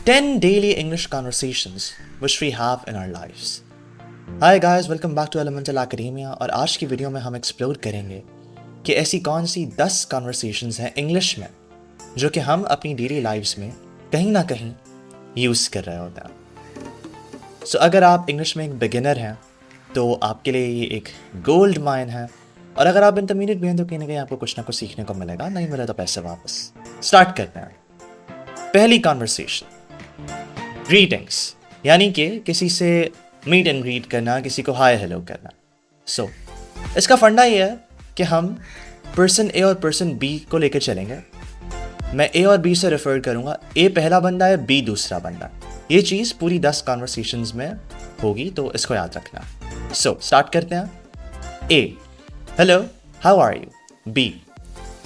10 daily English conversations which we have in our lives. Hi guys, welcome back to Elemental Academia और आज की video में हम explore करेंगे कि ऐसी कौन सी 10 कॉन्वर्सेशंस हैं इंग्लिश में जो कि हम अपनी डेली लाइव्स में कहीं ना कहीं यूज़ कर रहे होते हैं। सो अगर आप इंग्लिश में एक बिगिनर हैं तो आपके लिए ये एक गोल्ड माइन है, और अगर आप इंटरमीडिएट भी हैं तो कहीं ना कहीं आपको कुछ ना कुछ सीखने को मिलेगा, नहीं मिले तो पैसे वापस। स्टार्ट करते हैं। पहली कॉन्वर्सेशन, ग्रीटिंग्स, यानी कि किसी से मीट एंड ग्रीट करना, किसी को हाय हेलो करना। सो इसका फंडा ये है कि हम पर्सन ए और पर्सन बी को लेकर चलेंगे। मैं ए और बी से रेफर करूंगा, ए पहला बंदा है, बी दूसरा बंदा। ये चीज़ पूरी 10 कॉन्वर्सेशंस में होगी, तो इसको याद रखना। सो स्टार्ट करते हैं। A, hello, how are you? B,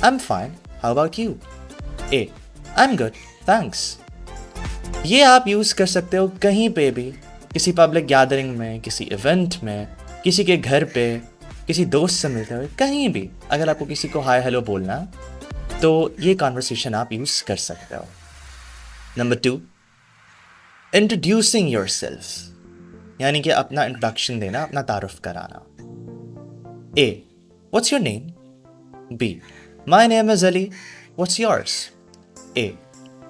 I am fine, how about you? A, I am good, thanks. ये आप यूज़ कर सकते हो कहीं पे भी, किसी पब्लिक गैदरिंग में, किसी इवेंट में, किसी के घर पे, किसी दोस्त से मिलते हुए, कहीं भी अगर आपको किसी को हाय हेलो बोलना तो ये कॉन्वर्सेशन आप यूज़ कर सकते हो। नंबर 2, इंट्रोड्यूसिंग योरसेल्फ, यानी कि अपना इंट्रोडक्शन देना, अपना तारुफ कराना। A, what's your name? B, my name is Ali, what's yours? A,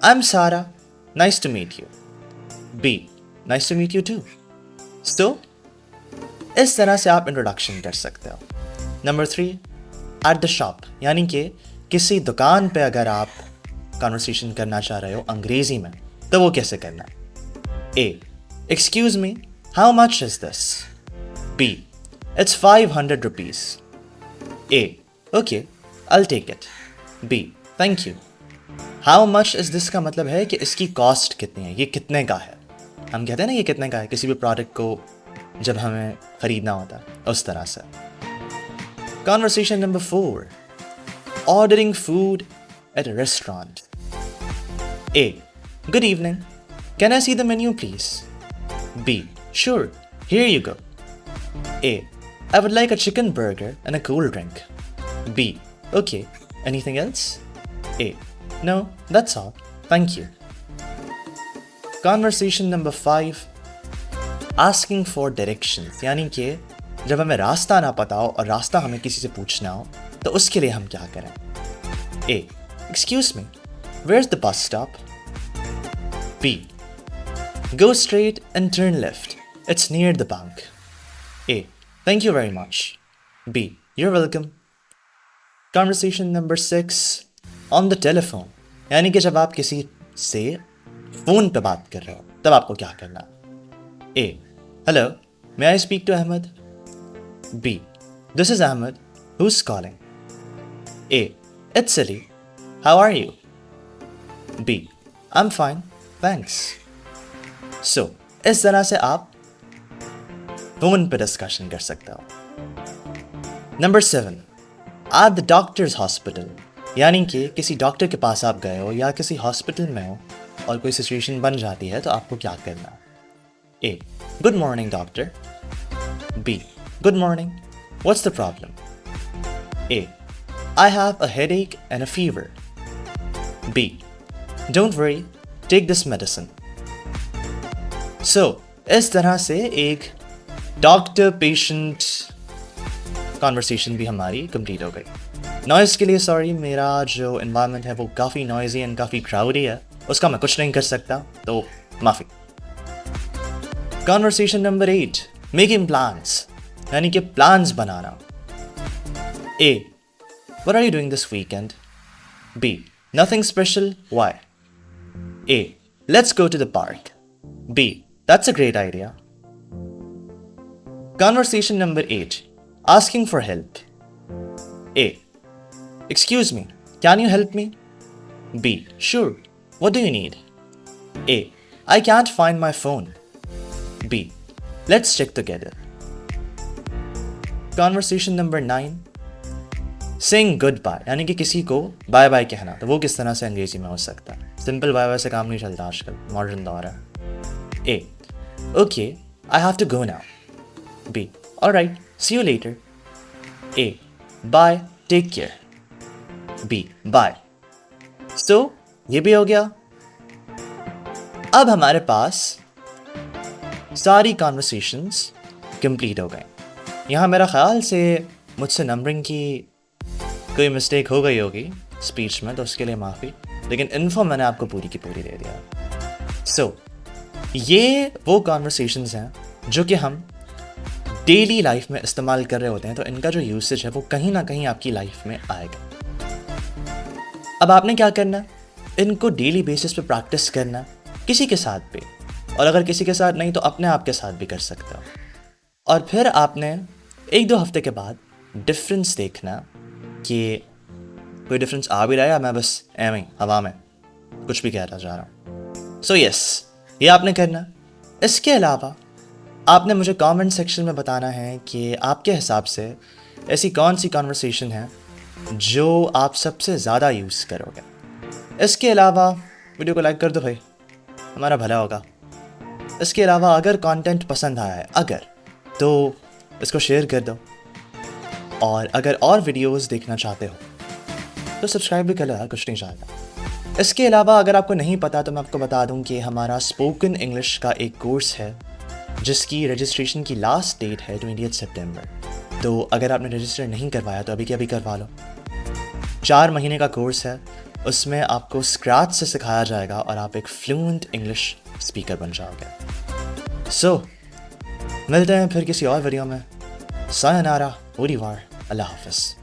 I am Sara, nice to meet you. B, nice to meet you too. So, इस तरह से आप इंट्रोडक्शन कर सकते हो। नंबर 3, एट द शॉप, यानी कि किसी दुकान पे अगर आप कॉन्वर्सेशन करना चाह रहे हो अंग्रेजी में, तो वो कैसे करना है? A, excuse me, how much is this? B, it's 500 rupees. A, okay, I take it. B, thank you. How much is this का मतलब है कि इसकी कॉस्ट कितनी है, ये कितने का है। हम कहते हैं ना ये कितने का है किसी भी प्रोडक्ट को जब हमें खरीदना होता है, उस तरह से। Conversation number 4, ordering food at a restaurant. A, good evening, can I see the menu please? B, sure, here you go. A, I would like a chicken burger and a cold drink. B, okay, anything else? A, no, that's all. Thank you. Conversation number 5, asking for directions, यानी कि जब हमें रास्ता ना पता हो और रास्ता हमें किसी से पूछना हो तो उसके लिए हम क्या करें? A, excuse me, where's the bus stop? B, go straight and turn left. It's near the bank. A, thank you very much. B, you're welcome. Conversation number 6, on the telephone, यानी कि जब आप किसी से फोन पे बात कर रहे हो तब आपको क्या करना? A, hello, may I speak to Ahmed? B, this is Ahmed, who is calling? A, it's Ali, how are you? B, I am fine, thanks. So इस तरह से आप फोन पे डिस्कशन कर सकते हो। Number 7, at the doctors hospital, यानी कि किसी डॉक्टर के पास आप गए हो या किसी हॉस्पिटल में हो और कोई सिचुएशन बन जाती है तो आपको क्या करना? A, good morning doctor. B, good morning, what's the problem? A, I have a headache and a fever. B, don't worry, take this medicine. So इस तरह से एक डॉक्टर पेशेंट कॉन्वर्सेशन भी हमारी कंप्लीट हो गई। नॉइज़ के लिए सॉरी, मेरा जो इन्वायरमेंट है वो काफ़ी नॉइजी एंड काफ़ी क्राउडी है, उसका मैं कुछ नहीं कर सकता, तो माफ़ी। कॉन्वर्सेशन नंबर 8, मेकिंग प्लान्स, यानी कि प्लान्स बनाना। A, what are you doing this weekend? B, nothing special, why? A, let's go to the park. B, that's a great idea. Conversation number 8, asking for help. A, excuse me, can you help me? B, sure, what do you need? A, I can't find my phone. B, let's check together. Conversation number 9, saying goodbye, यानी कि किसी को bye bye कहना, तो वो किस तरह से अंग्रेजी में हो सकता है? सिंपल बाय बाय से काम नहीं चलता आजकल, मॉडर्न दौर है। A, okay, I have to go now. B, alright, see you later. A, bye, take care. B, bye. So ये भी हो गया। अब हमारे पास सारी कॉन्वर्सेशंस कंप्लीट हो गए। यहाँ मेरा ख्याल से मुझसे नंबरिंग की कोई मिस्टेक हो गई होगी स्पीच में, तो उसके लिए माफ़ी, लेकिन इन्फो मैंने आपको पूरी की पूरी दे दिया। सो ये वो कॉन्वर्सेशंस हैं जो कि हम डेली लाइफ में इस्तेमाल कर रहे होते हैं, तो इनका जो यूसेज है वो कहीं ना कहीं आपकी लाइफ में आएगा। अब आपने क्या करना है, इनको डेली बेसिस पे प्रैक्टिस करना किसी के साथ भी, और अगर किसी के साथ नहीं तो अपने आप के साथ भी कर सकते हो। और फिर आपने 1-2 हफ्ते के बाद डिफरेंस देखना कि कोई डिफरेंस आ भी रहा है या मैं बस एवं ही हवा में कुछ भी कहता जा रहा हूँ। सो यस, ये आपने करना। इसके अलावा आपने मुझे कमेंट सेक्शन में बताना है कि आपके हिसाब से ऐसी कौन सी कॉन्वर्सेशन है जो आप सबसे ज़्यादा यूज़ करोगे। इसके अलावा वीडियो को लाइक कर दो भाई, हमारा भला होगा। इसके अलावा अगर कंटेंट पसंद आया है तो इसको शेयर कर दो, और अगर और वीडियोस देखना चाहते हो तो सब्सक्राइब भी कर लो यार, कुछ नहीं चाहता। इसके अलावा अगर आपको नहीं पता तो मैं आपको बता दूं कि हमारा स्पोकन इंग्लिश का एक कोर्स है जिसकी रजिस्ट्रेशन की लास्ट डेट है 28 सितंबर। तो अगर आपने रजिस्टर नहीं करवाया तो अभी के अभी करवा लो। 4 महीने का कोर्स है, उसमें आपको स्क्रैच से सिखाया जाएगा और आप एक फ्लुएंट इंग्लिश स्पीकर बन जाओगे। सो मिलते हैं फिर किसी और वीडियो में। सायनारा, ओरीवार, अल्लाह हाफ़िज़।